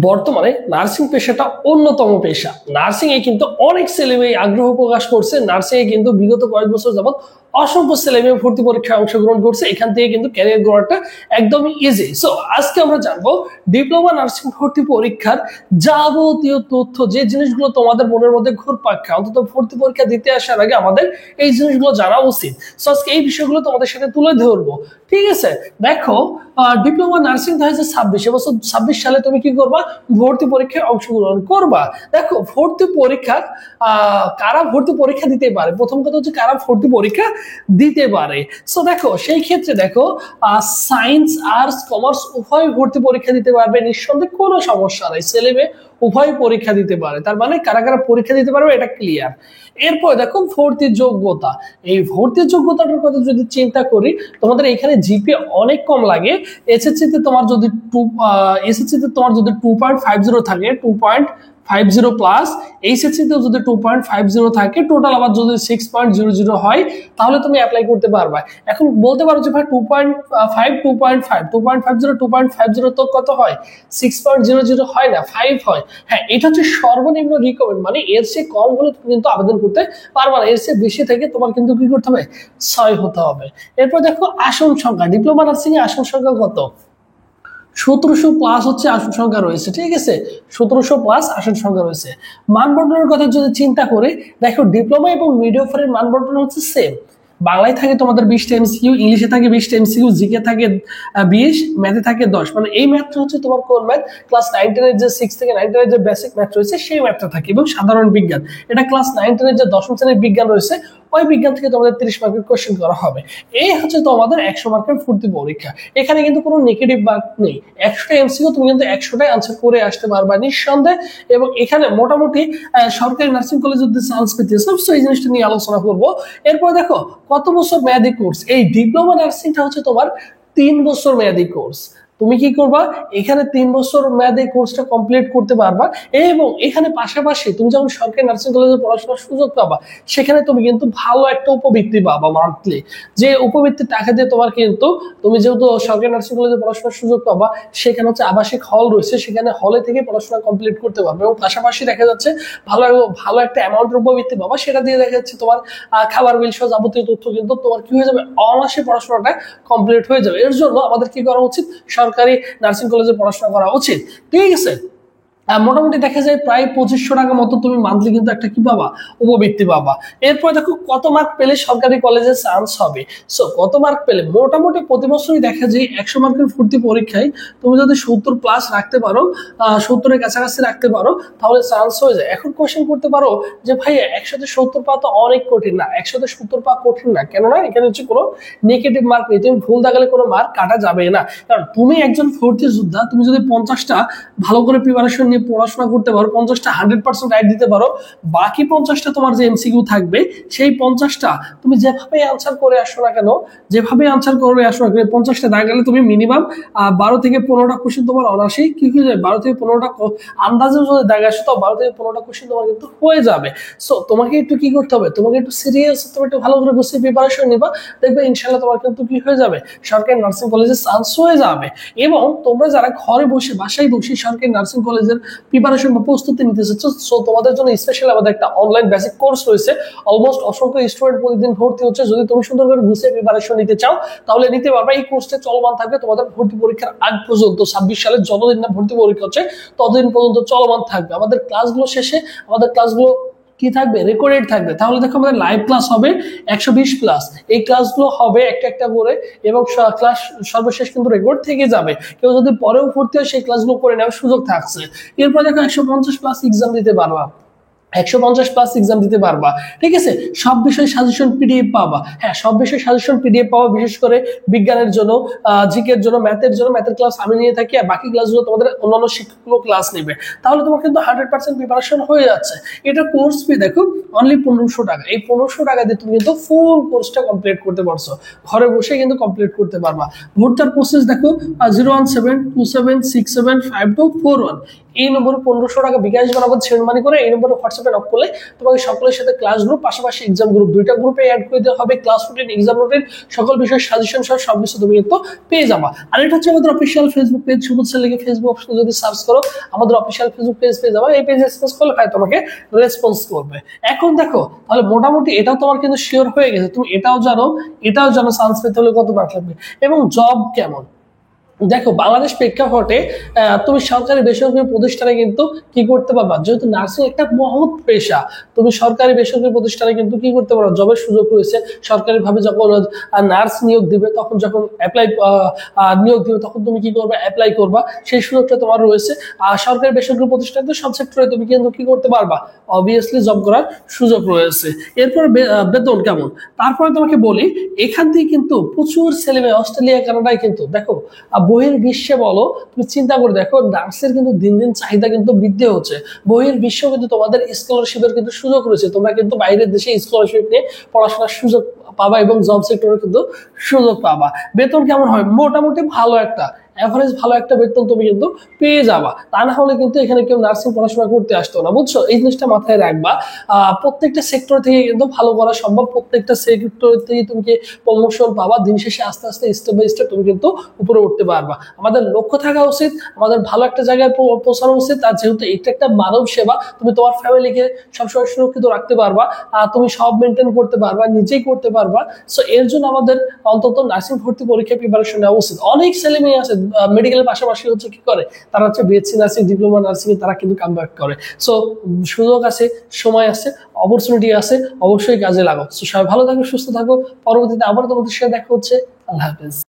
বর্তমানে নার্সিং পেশাটা অন্যতম পেশা। নার্সিং এ কিন্তু অনেক ছেলেমেয়ে আগ্রহ প্রকাশ করছে। নার্সিং এ কিন্তু বিগত কয়েক বছর যাবত অসংখ্য ছেলেমেয়ে ভর্তি পরীক্ষায় অংশগ্রহণ করছে। এখান থেকে কিন্তু ক্যারিয়ার গড়াটা একদমই ইজি। সো আজকে আমরা জানবো ডিপ্লোমা নার্সিং ভর্তি পরীক্ষার যাবতীয় তথ্য, যে জিনিসগুলো তোমাদের মনের মধ্যে ঘুরপাক খায়, অন্তত ভর্তি পরীক্ষা দিতে আসার আগে আমাদের এই জিনিসগুলো জানা উচিত। সো আজকে এই বিষয়গুলো তোমাদের সাথে তুলে ধরবো, ঠিক আছে? দেখো, ডিপ্লোমা নার্সিং 2026 এবছর 26 সালে তুমি কি করবা? ভর্তি পরীক্ষায় অংশগ্রহণ করবা। দেখো, ভর্তি পরীক্ষা কারা ভর্তি পরীক্ষা দিতে পারে? প্রথম কথা হচ্ছে কারা ভর্তি পরীক্ষা দিতে পারে। সো দেখো, সেই ক্ষেত্রে দেখো, সায়েন্স, আর্টস, কমার্স উভয় ভর্তি পরীক্ষা দিতে পারবে, নিঃসন্দেহে কোনো সমস্যা নাই। ছেলে মেয়ে উভয় পরীক্ষা দিতে পারে। তার মানে কারা কারা পরীক্ষা দিতে পারবে এটা ক্লিয়ার। এরপর দেখো ভর্তি যোগ্যতা। এই ভর্তি যোগ্যতাটার কথা যদি চিন্তা করি, তোমাদের এখানে জিপিএ অনেক কম লাগে। এসএসসি তে তোমার যদি 2.50 থাকে, 2.50 প্লাস, এইচএসসি তে যদি 2.50 থাকে, টোটাল আবার যদি 6.00 হয়, তাহলে তুমি অ্যাপ্লাই করতে পারবা। এখন বলতে পারো যে ভাই 2.5 2.50 তো কত হয়? 6.00 হয় না, 5 হয়। হ্যাঁ, এটা হচ্ছে সর্বনিম্ন রিকমেন্ড, মানে এর চেয়ে কম হলে তুমি কিন্তু আবেদন করতে পারবা না। এর চেয়ে বেশি থেকে তোমার কিন্তু কি করতে হবে? 6 হতে হবে। এরপর দেখো আসন সংখ্যা। ডিপ্লোমা নার্সিং এ আসন সংখ্যা কত? 1700 প্লাস হচ্ছে আসন সংখ্যা রয়েছে, ঠিক আছে? 1700 প্লাস আসন সংখ্যা রয়েছে। মান বন্টনের কথা যদি চিন্তা করে দেখো, ডিপ্লোমা এবং মিডওয়াইফারের মান বন্টন হচ্ছে সেম। বাংলায় থাকে তোমাদের 20টা এমসিকিউ, ইংলিশে থাকে 20টা এমসিকিউ, জিকে থাকে 20, ম্যাথে থাকে 10। মানে এই ম্যাথটা হচ্ছে তোমার কোন ম্যাথ? ক্লাস 9-10 এর যে 6 থেকে 9-10 এর যে বেসিক ম্যাথ রয়েছে সেই ম্যাথটা থাকে। এবং সাধারণ বিজ্ঞান, এটা ক্লাস 9-10 এর যে দশম শ্রেণীর বিজ্ঞান রয়েছে, ওই বিজ্ঞান থেকে তোমাদের 30 মার্কের কোশ্চেন করা হবে। এই হচ্ছে তোমাদের 100 মার্কের ভর্তি পরীক্ষা। এখানে কিন্তু কোনো নেগেটিভ মার্ক নেই। 100টা এমসিকিউ তুমি কিন্তু 100টাই আনসার করে আসতে পারবা নিঃসন্দেহে। এবং এখানে মোটামুটি সরকারি নার্সিং কলেজে যদি চান্স পেতে সো এই জিনিসটা নিয়ে আলোচনা করবো। এরপর দেখো, কত বছর মেয়াদী কোর্স? এই ডিপ্লোমা নার্সিংটা হচ্ছে তোমার 3 বছর মেয়াদী কোর্স। তুমি কি করবা? এখানে 3 বছর মেয়াদী কোর্সটা কমপ্লিট করতে পারবা। এবং এখানে পাশাপাশি তুমি যখন সরকারি নার্সিং কলেজে পড়াশোনার সুযোগ পাবা, সেখানে তুমি কিন্তু ভালো একটা উপবৃত্তি পাবা মান্থলি। যে উপবৃত্তির টাকা দিয়ে তোমার কিন্তু, তুমি যেহেতু সরকারি নার্সিং কলেজে পড়াশোনার সুযোগ পাবা, সেখানে হচ্ছে আবাসিক হল রয়েছে, সেখানে হলে থেকে পড়াশোনা কমপ্লিট করতে পারবে। এবং পাশাপাশি দেখা যাচ্ছে ভালো ভালো একটা অ্যামাউন্টের উপবৃত্তি পাবা। সেটা দিয়ে দেখা যাচ্ছে তোমার খাবার বিল সহ যাবতীয় তথ্য কিন্তু তোমার কি হয়ে যাবে? অনায়াসে পড়াশোনাটা কমপ্লিট হয়ে যাবে। এর জন্য আমাদের কি করা উচিত? সরকারি নার্সিং কলেজে পড়াশোনা করা উচিত, ঠিক আছে? মোটামুটি দেখা যায় প্রায় 2500 টাকা মতো তুমি মান্থলি কিন্তু একটা কি পাবা? উপবৃত্তি পাবা। এরপর দেখো, কত মার্ক পেলে সরকারি কলেজে চান্স হবে? সো কত মার্ক পেলে, মোটামুটি প্রতি বছরই দেখা যায় 100 মার্কের ভর্তি পরীক্ষায় তুমি যদি 70 প্লাস রাখতে পারো, 70-এর কাছাকাছি রাখতে পারো, তাহলে চান্স হয়ে যায়। এখন কোশ্চেন করতে পারো যে ভাই 100-তে 70 পাওয়া তো অনেক কঠিন। না, 100-তে 70 পাওয়া কঠিন না। কেননা এখানে হচ্ছে কোনো নেগেটিভ মার্ক নেই। তুমি ভুল দাগালে কোনো মার্ক কাটা যাবে না। কারণ তুমি একজন ভর্তি যোদ্ধা, তুমি যদি 50টা ভালো করে প্রিপারেশন নিয়ে পড়াশোনা করতে পারো, 50টা 100% রাইট দিতে পারো, বাকি 50টা তোমার যে এমসিকিউ থাকবে, সেই 50টা তুমি যেভাবে আনসার করে আসো না কেন, যেভাবে আনসার করে আসো না কেন, 50টা দাগ গেলে তুমি মিনিমাম 12 থেকে 15টা কোশ্চেন তোমার অনায়াসেই কি হয়ে যাবে? 12 থেকে 15টা আন্দাজে যদি দাগ আসো, তো 12 থেকে 15টা কোশ্চেন তোমার কিন্তু হয়ে যাবে। সো তোমাকে একটু কি করতে হবে? তোমাকে একটু সিরিয়াস, তুমি একটু ভালো করে বসে প্রিপারেশন নিবা, দেখবে ইনশাআল্লাহ তোমার কিন্তু কি হয়ে যাবে? সরকারি নার্সিং কলেজে চান্স হয়ে যাবে। এবং তোমরা যারা ঘরে বসে, বাসায় বসে সরকারি নার্সিং কলেজের প্রিপারেশন বা প্রস্তুতি নিতে চাচ্ছ, সো তোমাদের জন্য স্পেশাল আমাদের একটা অনলাইন বেসিক কোর্স রয়েছে। অলমোস্ট অসংখ্য স্টুডেন্ট প্রতিদিন ভর্তি হচ্ছে। যদি তুমি সুন্দর করে গুছিয়ে প্রিপারেশন নিতে চাও, তাহলে নিতে পারবা। এই কোর্সটা চলমান থাকবে তোমাদের ভর্তি পরীক্ষার আগ পর্যন্ত। 26 সালে যতদিন না ভর্তি পরীক্ষা হচ্ছে, ততদিন পর্যন্ত চলমান থাকবে। আমাদের ক্লাসগুলো শেষে আমাদের ক্লাসগুলো কি থাকবে? রেকর্ডেড থাকবে। তাহলে দেখো, আমাদের লাইভ ক্লাস হবে 120 প্লাস। এই ক্লাসগুলো হবে একটা একটা করে, এবং ক্লাস সর্বশেষ কিন্তু রেকর্ড থেকে যাবে। কেউ যদি পরেও ভর্তি হয়, সেই ক্লাসগুলো করে নেওয়ার সুযোগ থাকছে। এরপর দেখো, 150 প্লাস এক্সাম দিতে পারবা। 150 প্লাস এক্সাম দিতে পারবা, ঠিক আছে? সব বিষয় সাজেশন পিডিএফ পাবা। হ্যাঁ, সব বিষয় সাজেশন পিডিএফ পাবা। বিশেষ করে বিজ্ঞানের জন্য, জিকের জন্য, ম্যাথের জন্য ম্যাথের ক্লাস আমি নিয়ে থাকি, আর বাকি ক্লাসগুলো তোমাদের অন্যান্য শিক্ষকগুলো ক্লাস নেবে। তাহলে তোমার কিন্তু 100% প্রিপারেশন হয়ে যাচ্ছে। এটা কোর্স ফি দেখো অনলি 1500 টাকা। এই 1500 টাকা দিয়ে তুমি কিন্তু ফুল কোর্সটা কমপ্লিট করতে পারছো। ঘরে বসে কিন্তু কমপ্লিট করতে পারবা। ভর্তার প্রসেস দেখো, 01727675241, এই নম্বরে 1500 টাকা বিকাশ বানাবো সেন্ড মানি করে, এই নম্বরে হোয়াটসঅ্যাপ হোয়াটসঅ্যাপে নক করলে তোমাকে সকলের সাথে ক্লাস গ্রুপ পাশাপাশি এক্সাম গ্রুপ দুইটা গ্রুপে অ্যাড করে দেওয়া হবে। ক্লাস রুটিন, এক্সাম রুটিন, সকল বিষয়ের সাজেশন সহ সবকিছু তুমি কিন্তু পেয়ে যাবা। আর এটা হচ্ছে আমাদের official Facebook page, Subodh sir লিখে ফেসবুক অপশনে যদি সার্চ করো আমাদের অফিসিয়াল ফেসবুক পেজ পেয়ে যাবা। এই পেজে সার্চ করলে ভাই তোমাকে রেসপন্স করবে। এখন দেখো তাহলে মোটামুটি এটাও তোমার কিন্তু শিওর হয়ে গেছে, তুমি এটাও জানো চান্স পেতে হলে কত মার্ক লাগবে এবং জব কেমন। দেখো বাংলাদেশ প্রেক্ষাপটে তুমি সরকারি বেসরকারি প্রতিষ্ঠানে কিন্তু কি করতে পারবা, যেহেতু নার্সিং একটা মহৎ পেশা, তুমি সরকারি বেসরকারি প্রতিষ্ঠানে কিন্তু কি করতে পারো, জবের সুযোগ রয়েছে। সরকারি ভাবে যখন নার্স নিয়োগ দিবে তখন যখন নিয়োগ দিবে তখন তুমি কি করবে, অ্যাপ্লাই করবা, সেই সুযোগটা তোমার রয়েছে। আর সরকারি বেসরকারি প্রতিষ্ঠানে তো সব সেক্টরে তুমি কিন্তু কি করতে পারবা, অবভিয়াসলি জব করার সুযোগ রয়েছে। এরপর বেতন কেমন, তারপরে তোমাকে বলি এখান থেকে কিন্তু প্রচুর ছেলেমেয়ে অস্ট্রেলিয়া কানাডায় কিন্তু দেখো বহির্বিশ্বে বলো, তুমি চিন্তা করে দেখো নার্সের কিন্তু দিন দিন চাহিদা কিন্তু বৃদ্ধি হচ্ছে। বহির্বিশ্বেও কিন্তু তোমাদের স্কলারশিপের কিন্তু সুযোগ রয়েছে, তোমরা কিন্তু বাইরের দেশে স্কলারশিপ নিয়ে পড়াশোনার সুযোগ পাবা এবং জব সেক্টরে কিন্তু সুযোগ পাবা। বেতন কেমন হয়, মোটামুটি ভালো একটা এভারেজ ভালো একটা বেতন তুমি কিন্তু পেয়ে যাবা। তা না হলে কিন্তু এখানে কেউ নার্সিং পড়াশোনা করতে আসতো না, বুঝছো? এই জিনিসটা মাথায় রাখবা। প্রত্যেকটা সেক্টর থেকে কিন্তু ভালো করা সম্ভব, প্রত্যেকটা সেক্টর থেকে তুমি প্রমোশন পাবা, দিন শেষে আস্তে আস্তে স্টেপ বাই স্টেপ তুমি কিন্তু উপরে উঠতে পারবা। আমাদের লক্ষ্য থাকা উচিত, আমাদের ভালো একটা জায়গায় পৌঁছানো উচিত। আর যেহেতু এটা একটা মানব সেবা, তুমি তোমার ফ্যামিলিকে সবসময় সুরক্ষিত রাখতে পারবা, তুমি সব মেনটেন করতে পারবা, নিজেই করতে পারবা। সো এর জন্য আমাদের অন্তত নার্সিং ভর্তি পরীক্ষা প্রিপারেশন নেওয়া উচিত। অনেক ছেলে মেয়ে আছে মেডিকেলের পাশাপাশি হচ্ছে কি করে, তারা হচ্ছে বিএসসি নার্সিং, ডিপ্লোমা নার্সিং এ তারা কিন্তু কামব্যাক করে। সো সুযোগ আছে, সময় আছে, অপরচুনিটি আছে, অবশ্যই কাজে লাগাও। সো সবাই ভালো থাকো, সুস্থ থাকো। পরবর্তীতে আবার তোমাদের সাথে দেখা হচ্ছে। আল্লাহ হাফেজ।